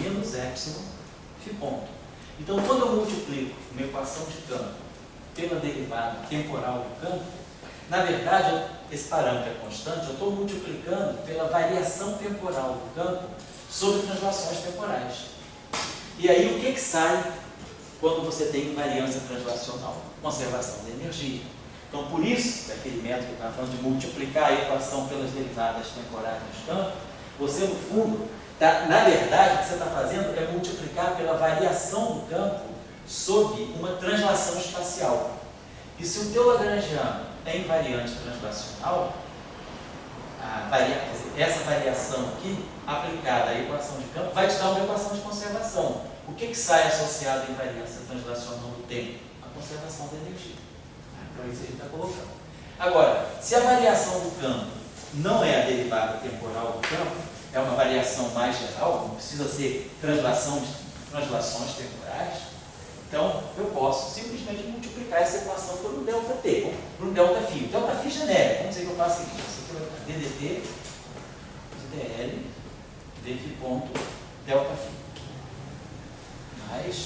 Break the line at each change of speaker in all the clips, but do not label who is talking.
menos epsilon φ ponto. Então, quando eu multiplico uma equação de campo pela derivada temporal do campo, na verdade, esse parâmetro é constante, eu estou multiplicando pela variação temporal do campo sobre translações temporais. E aí, o que sai quando você tem invariância translacional? Conservação da energia. Então, por isso, aquele método que eu estava falando de multiplicar a equação pelas derivadas temporais dos campos, você, no fundo, na verdade, o que você está fazendo é multiplicar pela variação do campo sob uma translação espacial. E se o teu lagrangiano é invariante translacional, essa variação aqui, aplicada à equação de campo, vai te dar uma equação de conservação. O que sai associado à invariância translacional do tempo? A conservação da energia. Então, isso ele está colocando. Agora, se a variação do campo não é a derivada temporal do campo, é uma variação mais geral, não precisa ser translações temporais, então eu posso simplesmente multiplicar essa equação por um ΔT, por um Δφ. Δφ genérico, vamos dizer que eu faço o seguinte, isso aqui vai ficar ddt de dl dφ ponto Δφ mais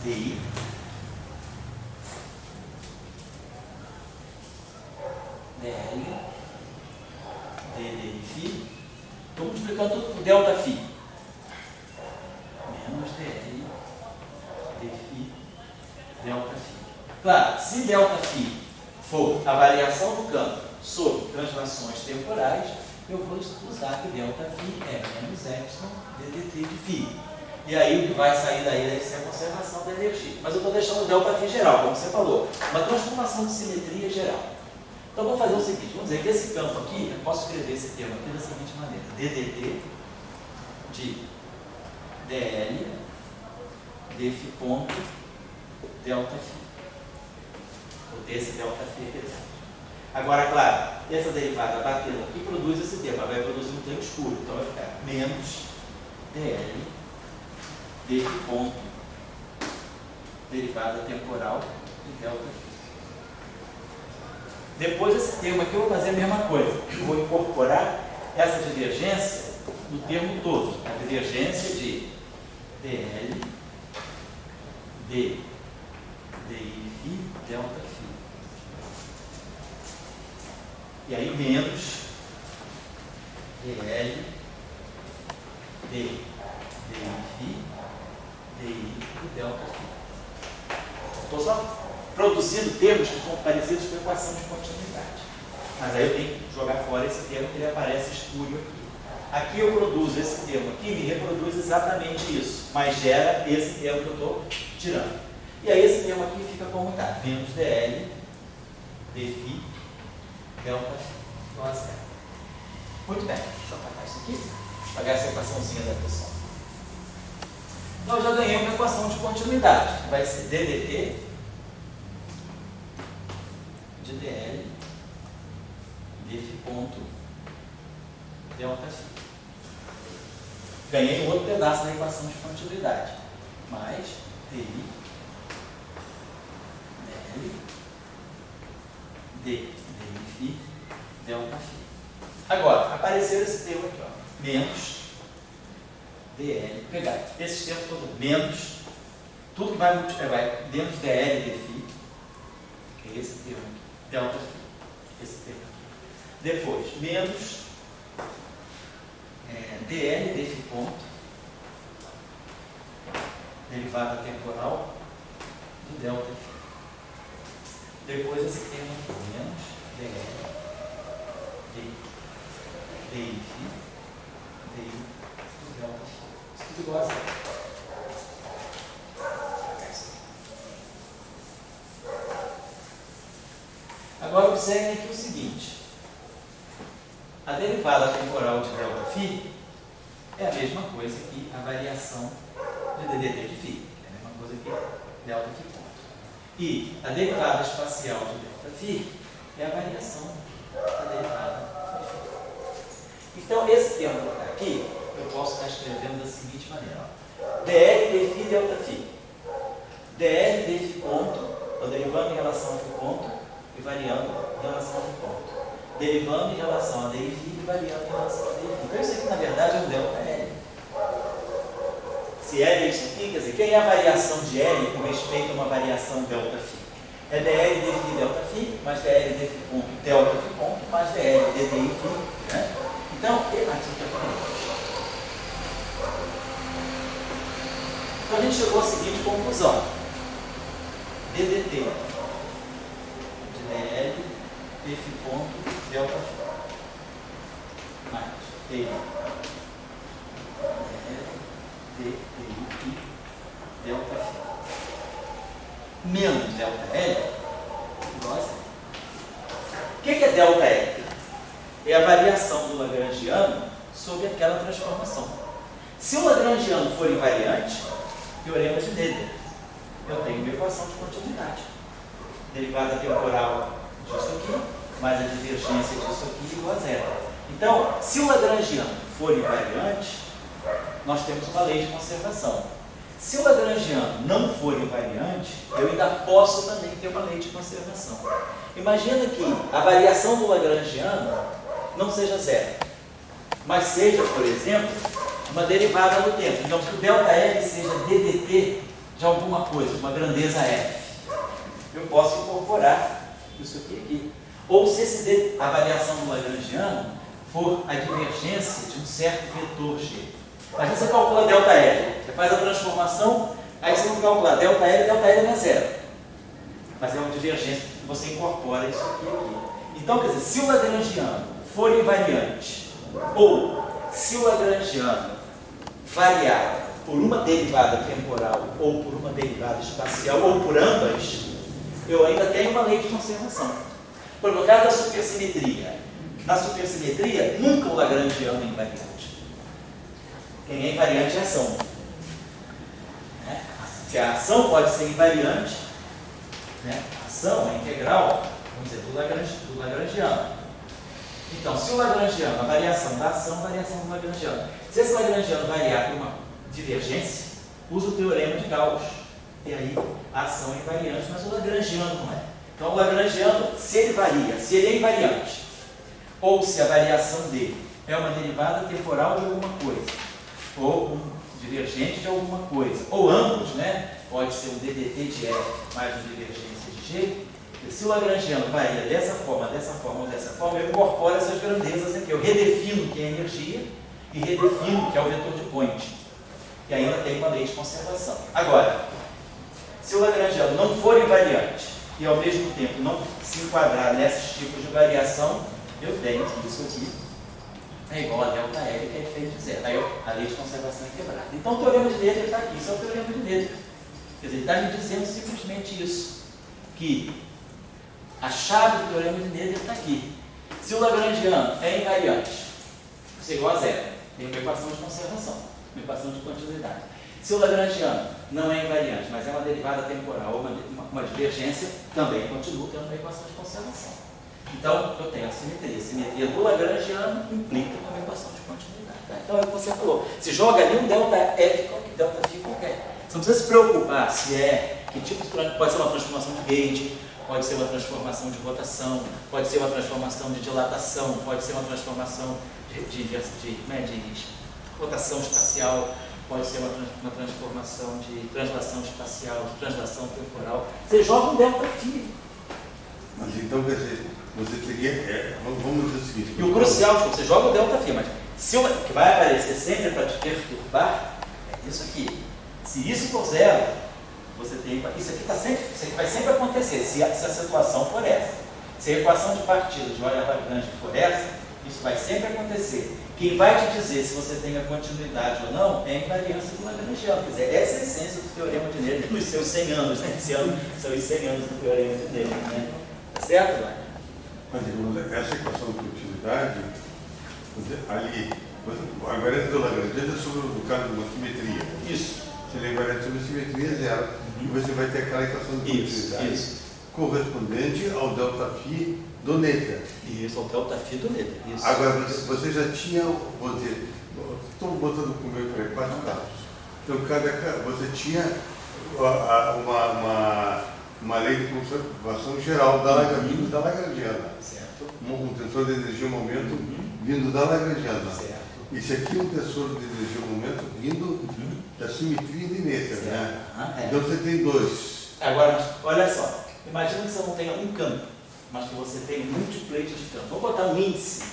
di dl dφ. Estou multiplicando tudo por ΔΦ menos dl dφ ΔΦ. Claro, se ΔΦ for a variação do campo sobre translações temporais, eu vou usar que ΔΦ é menos epsilon ddt de φ. E aí o que vai sair daí deve ser a conservação da energia. Mas eu estou deixando o ΔΦ geral, como você falou, uma transformação de simetria geral. Então, vamos fazer o seguinte, vamos dizer que esse campo aqui, eu posso escrever esse termo aqui da seguinte maneira, ddt de dl dφ ponto ΔΦ. Vou ter esse ΔΦ aqui. Agora, claro, essa derivada batendo aqui produz esse termo, ela vai produzir um termo escuro, então vai ficar menos dl dφ ponto derivada temporal de ΔΦ. Depois desse termo aqui eu vou fazer a mesma coisa. Eu vou incorporar essa divergência no termo todo. A divergência de dl d dφ ΔΦ. E aí menos dl d dφ di ΔΦ. Estou só produzindo termos que são parecidos com a equação de continuidade. Mas aí eu tenho que jogar fora esse termo que ele aparece espúrio aqui. Aqui eu produzo esse termo aqui, me reproduz exatamente isso, mas gera esse termo que eu estou tirando. E aí esse termo aqui fica como está, menos dl dφ ΔΦ. Então, a zero. Muito bem, deixa eu apagar isso aqui, apagar essa equaçãozinha da pressão. Então eu já ganhei uma equação de continuidade, vai ser ddt de dl dφ ponto ΔΦ. Ganhei um outro pedaço da equação de continuidade, mais di dl dφ ΔΦ. Agora, apareceu esse termo aqui, ó, menos dl, pegar esses termos todos, menos, tudo que vai multiplicar, menos dl dφ, que é esse termo aqui, ΔΦ, esse termo aqui. Depois, menos dl dφ ponto, derivada temporal de ΔΦ. Depois esse termo aqui, menos dl dφ di ΔΦ. Isso tudo igual a zero. Agora observe aqui o seguinte, a derivada temporal de ΔΦ é a mesma coisa que a variação de ddt de φ, é a mesma coisa que ΔΦ ponto. E a derivada espacial de ΔΦ é a variação da derivada de φ. Então esse termo que está aqui, eu posso estar escrevendo da seguinte maneira, ó. dl dφ ΔΦ. dl dφ ponto, estou derivando em relação a φ ponto, e variando em relação a φ ponto. Derivando em relação a dφ e variando em relação a dφ. Então isso aqui na verdade é um ΔL. Se L é isso aqui, quer dizer, quem é a variação de L com respeito a uma variação delta φ? É dl dφ delta φ, mais dl dφ ponto delta φ ponto, mais dl ddi φ, né? Então, aqui que é então a gente chegou à seguinte conclusão. ddt de dl dφ ponto delta φ mais dl ddi φ delta φ menos delta L igual a zero. O que é delta L? É a variação do lagrangiano sobre aquela transformação. Se o lagrangiano for invariante, teorema de Noether, eu tenho uma equação de continuidade. Derivada temporal disso aqui, mais a divergência disso aqui igual a zero. Então, se o lagrangiano for invariante, nós temos uma lei de conservação. Se o lagrangiano não for invariante, eu ainda posso também ter uma lei de conservação. Imagina que a variação do lagrangiano não seja zero, mas seja, por exemplo, uma derivada no tempo. Então, que o ΔL seja ddt de alguma coisa, uma grandeza f, eu posso incorporar isso aqui. Ou se a variação do lagrangiano for a divergência de um certo vetor g. Imagina você calcula ΔL, você faz a transformação, aí você vai calcular ΔL não é zero. Mas é uma divergência que você incorpora isso aqui. Então, quer dizer, se o lagrangiano for invariante, ou se o lagrangiano variar por uma derivada temporal, ou por uma derivada espacial, ou por ambas, eu ainda tenho uma lei de conservação. Por exemplo, no caso da supersimetria, na supersimetria, nunca o lagrangiano é invariante. Quem é invariante é a ação. Né? Porque a ação pode ser invariante, né? A ação é integral, vamos dizer, do lagrangiano. Então, se o lagrangiano, a variação da ação, a variação do lagrangiano. Se esse lagrangiano variar por uma divergência, usa o teorema de Gauss. E aí a ação é invariante, mas o lagrangiano não é. Então, o lagrangiano, se ele varia, se ele é invariante, ou se a variação dele é uma derivada temporal de alguma coisa, ou um divergente de alguma coisa, ou ambos, né? Pode ser um ddt de f mais uma divergência de g. E se o lagrangiano varia dessa forma ou dessa forma, eu incorporo essas grandezas aqui. Eu redefino o que é energia e redefino o que é o vetor de Point. E ainda tem uma lei de conservação. Agora, se o lagrangiano não for invariante e ao mesmo tempo não se enquadrar nesses tipos de variação, eu tenho isso aqui é igual a ΔL, que é efeito de zero. Aí a lei de conservação é quebrada. Então o teorema de Noether está aqui, isso é o teorema de Noether. Quer dizer, ele está me dizendo simplesmente isso, que a chave do teorema de Noether está aqui. Se o lagrangiano é invariante, isso é igual a zero, tem uma equação de conservação, uma equação de continuidade. Se o lagrangiano não é invariante, mas é uma derivada temporal ou uma divergência, também continua tendo uma equação de conservação. Então, eu tenho a simetria. A simetria do lagrangiano implica uma equação de continuidade. Tá? Então, é o que você falou. Se joga ali um ΔF, ΔΦ qualquer. Você não precisa se preocupar se é, que tipo de pode ser uma transformação de gauge, pode ser uma transformação de rotação, pode ser uma transformação de dilatação, pode ser uma transformação de rotação espacial, pode ser uma transformação de translação espacial, de translação temporal. Você joga um ΔΦ.
Mas então, quer dizer, você teria, vamos dizer o seguinte...
E o crucial, você joga o ΔΦ, mas se o que vai aparecer sempre para te perturbar é isso aqui. Se isso for zero, você tem... Isso aqui vai sempre acontecer, se a situação for essa. Se a equação de partida de Euler-Lagrange for essa, isso vai sempre acontecer. Quem vai te dizer se você tem a continuidade ou não é a invariância do lagrangiano. Quer dizer, essa é a essência do teorema de Noether nos seus 100 anos, né? Esse ano são os 100 anos do teorema de Noether, né? Tá certo, Vai?
Mas essa equação de continuidade, ali, a invariância do Lagrangiano é sobre o caso de uma simetria.
Isso.
Se ele é invariante sobre a simetria, é zero. E você vai ter aquela equação de continuidade correspondente ao ΔΦ do Noether.
Isso, ao ΔΦ do Noether. Isso.
Agora, você já tinha, vou dizer, estou botando comigo para 4 casos. Então, você tinha uma lei de conservação geral da Lagrangiana.
Certo.
Um tensor de energia-momento vindo da Lagrangiana.
Certo.
Esse aqui é um tensor de energia-momento vindo da simetria de Noether, né?
É.
Então você tem dois.
Agora, olha só, imagina que você não tenha um campo, mas que você tenha múltiplos de campos. Vou botar um índice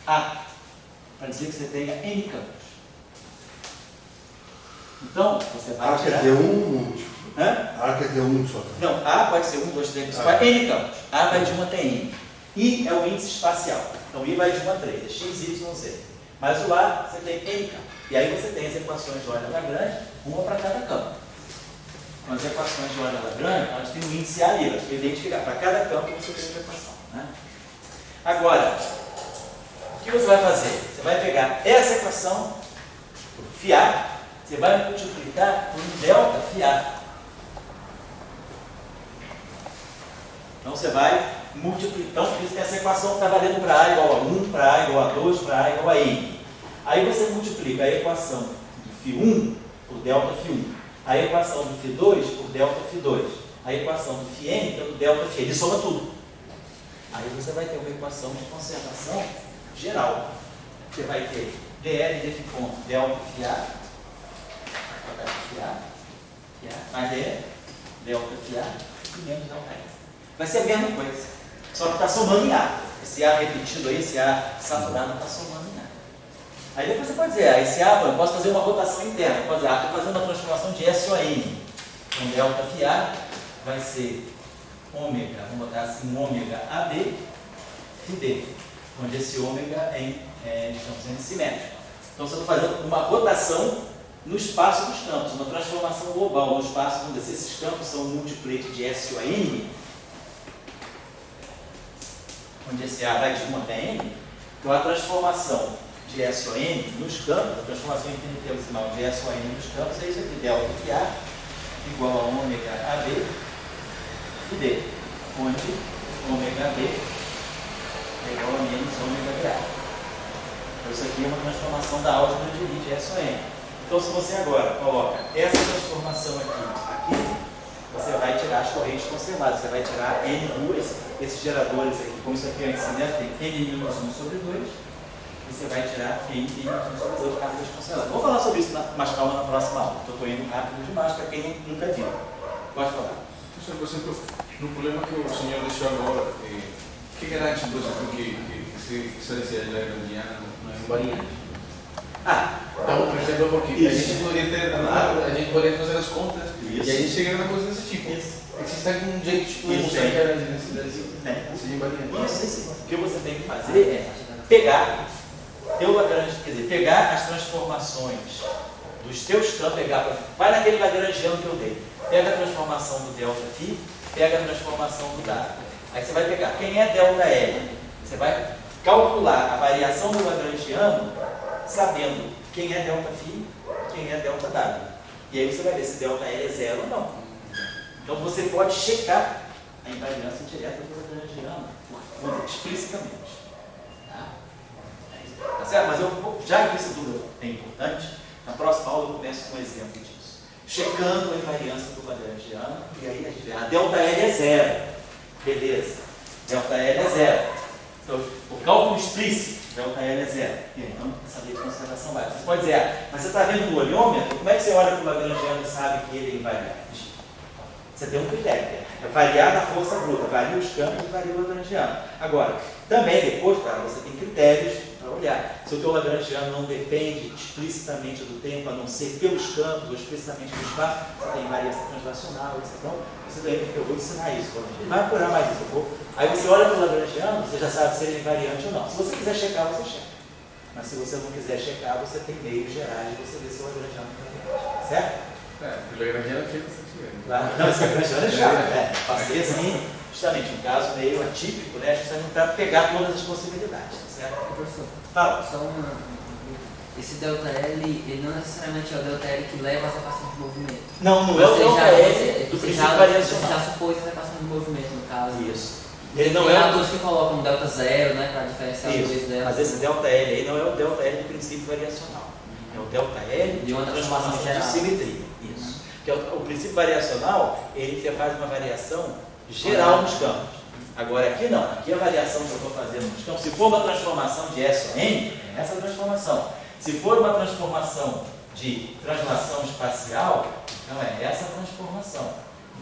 A, para dizer que você tenha N campos. Então, você vai
A
tirar...
quer ter um múltiplo.
Hã?
A quer ter um só.
Não, A pode ser 1, 2, 3, 4, N campos. A vai de 1 até N. I é o índice espacial. Então, I vai de 1 a 3, é X, Y, Z. Mas o A, você tem N campos. E aí você tem as equações de Euler-Lagrange, uma para cada campo. Então, as equações de Euler-Lagrange, elas têm um índice A ali, elas têm que identificar. Para cada campo você tem uma equação. Né? Agora, o que você vai fazer? Você vai pegar essa equação, φA, você vai multiplicar por um delta φA. Então você vai multiplicar. Então essa equação está valendo para A igual a 1, para A igual a 2, para A igual a N. Aí você multiplica a equação do φ1 por delta φ1. A equação do φ2 por delta φ2. A equação do φn pelo delta φn. Ele soma tudo. Aí você vai ter uma equação de conservação geral. Você vai ter dl de φ ponto delta φA mais delta φA e menos delta N. Vai ser a mesma coisa, só que está somando em A. Esse A repetido aí, esse A saturado está somando em A. Aí depois você pode dizer, esse A, eu posso fazer uma rotação interna, pode dizer, estou fazendo uma transformação de S a N. Então delta φA vai ser ômega, vamos botar assim, ômega AB φD, onde esse ômega é simétrico. Então você está fazendo uma rotação no espaço dos campos, uma transformação global no espaço, vamos dizer, se esses campos são um múltiplo de S a N, onde esse A vai de 1 até N, então a transformação de S a N nos campos, a transformação infinitesimal de S a N nos campos é isso aqui, delta φA igual a ômega AB φD, onde ômega AB é igual a menos ômega BA. Então isso aqui é uma transformação da álgebra de Lie de S a N. Então se você agora coloca essa transformação aqui, você vai tirar as correntes conservadas, você vai tirar N2, esses geradores aqui, como isso aqui antes, né? Tem N-1 sobre 2, e você vai tirar N-1 sobre 2 rápidas conservadas. Vou falar sobre isso mais calma na próxima aula, porque eu estou indo rápido demais para quem nunca viu. Pode falar.
Professor, por exemplo, no problema que o senhor deixou agora, que garante, por exemplo, que se diferencia de lagrangiana não é invariante? Então, por exemplo, porque a gente poderia ter, a gente poderia fazer as contas e a gente chega numa coisa desse tipo. Existe algum jeito de mostrar que a necessidade seja invariante?
Isso. O que você tem que fazer é pegar pegar as transformações dos teus campos, vai naquele lagrangiano que eu dei, pega a transformação do delta φ, pega a transformação do W. Aí você vai pegar quem é delta L, você vai calcular a variação do lagrangiano sabendo quem é delta φ, quem é delta W. E aí você vai ver se delta L é zero ou não. Então você pode checar a invariância direta do lagrangiano explicitamente. Tá certo? Mas já que isso tudo é importante, na próxima aula eu começo com um exemplo disso. Checando a invariância do lagrangiano, e aí a gente vê, a delta L é zero. Beleza. Delta L é zero. Então, o cálculo explícito, delta L é zero. E aí, então, essa lei de conservação vai. Você pode dizer, mas você está vendo o oleômetro? Como é que você olha para o lagrangiano e sabe que ele é invariante? Você tem um critério, é variar na força bruta, varia os campos e varia o lagrangiano. Agora, também depois, cara, você tem critérios para olhar. Se o teu lagrangiano não depende explicitamente do tempo, a não ser pelos campos ou explicitamente do espaço, você tem variação translacional, etc. Então, eu vou ensinar isso. Vai apurar mais isso. Aí você olha para o lagrangiano, você já sabe se ele é invariante ou não. Se você quiser checar, você checa. Mas se você não quiser checar, você tem meios gerais de você ver se o lagrangiano é invariante. Certo?
O lagrangiano aqui é bastante grande.
Não, esse lagrangiano é chato. Passei assim, justamente um caso meio atípico, né? Justamente para pegar todas as possibilidades. Certo?
Professor,
fala.
Só esse delta L, ele não necessariamente é o delta L que leva às equações de movimento.
Não é o delta L do princípio variacional.
Você já supôs as equações de movimento, no caso.
Isso.
Ele não é dos que colocam delta zero, né, para diferenciar os dois delas.
Mas esse delta L aí não é o delta L do princípio variacional. É o delta L
de uma transformação
de simetria. Isso. Que é o princípio variacional, ele faz uma variação geral nos campos. Agora aqui não, aqui a variação que eu estou fazendo nos campos, se for uma transformação de S a N, é essa transformação. Se for uma transformação de translação espacial, então é essa transformação.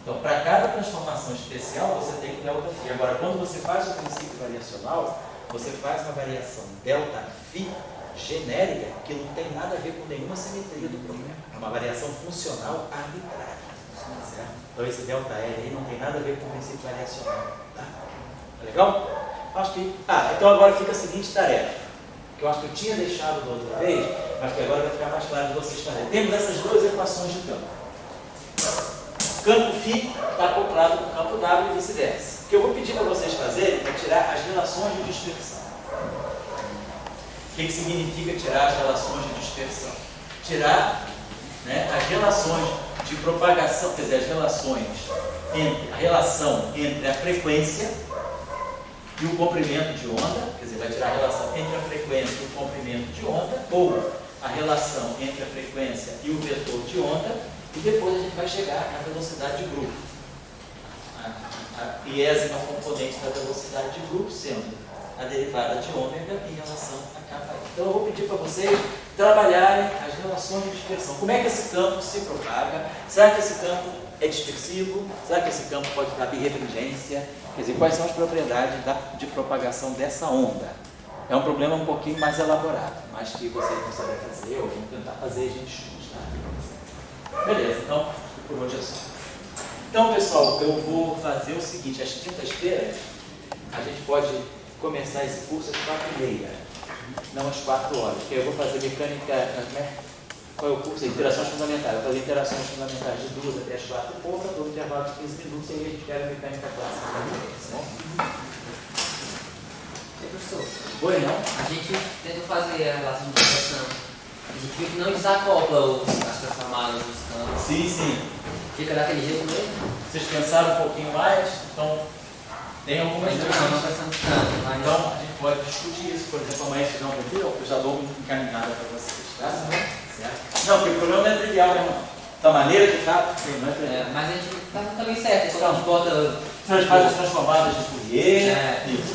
Então, para cada transformação especial, você tem o delta φ. Agora, quando você faz o princípio variacional, você faz uma variação delta φ genérica que não tem nada a ver com nenhuma simetria do problema. É uma variação funcional arbitrária. Certo? Então, esse delta L aí não tem nada a ver com o princípio variacional. Tá legal? Acho que... então agora fica a seguinte tarefa, que eu acho que eu tinha deixado da outra vez, mas que agora vai ficar mais claro de vocês fazerem. Temos essas duas equações de campo. O campo φ está acoplado com o campo W e vice-versa. O que eu vou pedir para vocês fazerem é tirar as relações de dispersão. O que significa tirar as relações de dispersão? Tirar, né, as relações de propagação, quer dizer, as relações entre a relação entre a frequência e o comprimento de onda, quer dizer, vai tirar a relação entre a frequência e o comprimento de onda, ou a relação entre a frequência e o vetor de onda, e depois a gente vai chegar à velocidade de grupo. A iésima componente da velocidade de grupo sendo a derivada de ômega em relação a kappa. Então eu vou pedir para vocês trabalharem as relações de dispersão. Como é que esse campo se propaga? Será que esse campo é dispersivo? Será que esse campo pode dar birefringência? Quer dizer, quais são as propriedades de propagação dessa onda? É um problema um pouquinho mais elaborado, mas que vocês vão saber fazer, ou vão tentar fazer e a gente estuda. Beleza, então, por hoje é só. Então, pessoal, eu vou fazer o seguinte, às quintas-feiras, a gente pode começar esse curso às 4h30, não às 4 horas, porque eu vou fazer mecânica, né? Qual é o curso? Interações fundamentais. Eu vou fazer interações fundamentais de 2 até as 4 e pouco, todo intervalo de 15 minutos, e aí a gente pega a mecânica clássica.
Professor,
Oi, não?
a gente tentou fazer a relação de dispersão. A gente viu que não desacopla as transformadas dos campos.
Sim, sim.
Fica daquele jeito mesmo?
Vocês pensaram um pouquinho mais? Então, tem algumas
Não
questões.
pensando tanto, mas...
Então, a gente pode discutir isso. Por exemplo, amanhã vocês vão ver, eu já dou uma encaminhada para vocês, tá? Certo? Não, porque o problema não é trivial, né, irmão? Da maneira que está, não é trivial.
mas a gente tá também certo, quando a gente bota...
Faz as transformadas de Fourier. Isso,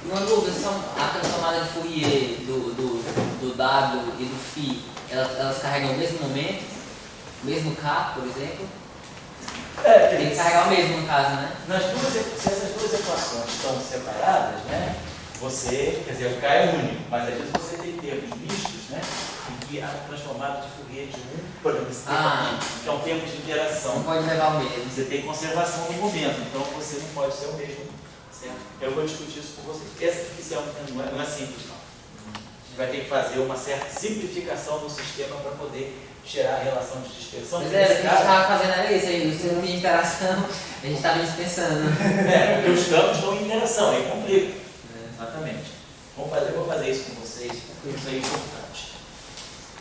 Uma dúvida, a transformada de Fourier do W e do Φ, elas carregam o mesmo momento? O mesmo K, por exemplo? Tem que carregar o mesmo no caso, né?
Se essas duas equações estão separadas, né? Você, quer dizer, o K é único, mas às vezes você tem termos mistos, né? Em que a transformada de Fourier de por exemplo, esse termo aqui, que é um termo de interação.
Não pode levar o mesmo.
Você tem conservação no momento, então você não pode ser o mesmo. Certo? Eu vou discutir isso com vocês. Essa definição não é simples, não. A gente vai ter que fazer uma certa simplificação do sistema para poder tirar a relação de dispersão.
Pois é, o que a gente estava fazendo era isso aí, o sistema de interação, a gente estava dispensando.
Porque os campos estão em interação, aí complica. Exatamente. Vou fazer isso com vocês, porque isso é importante.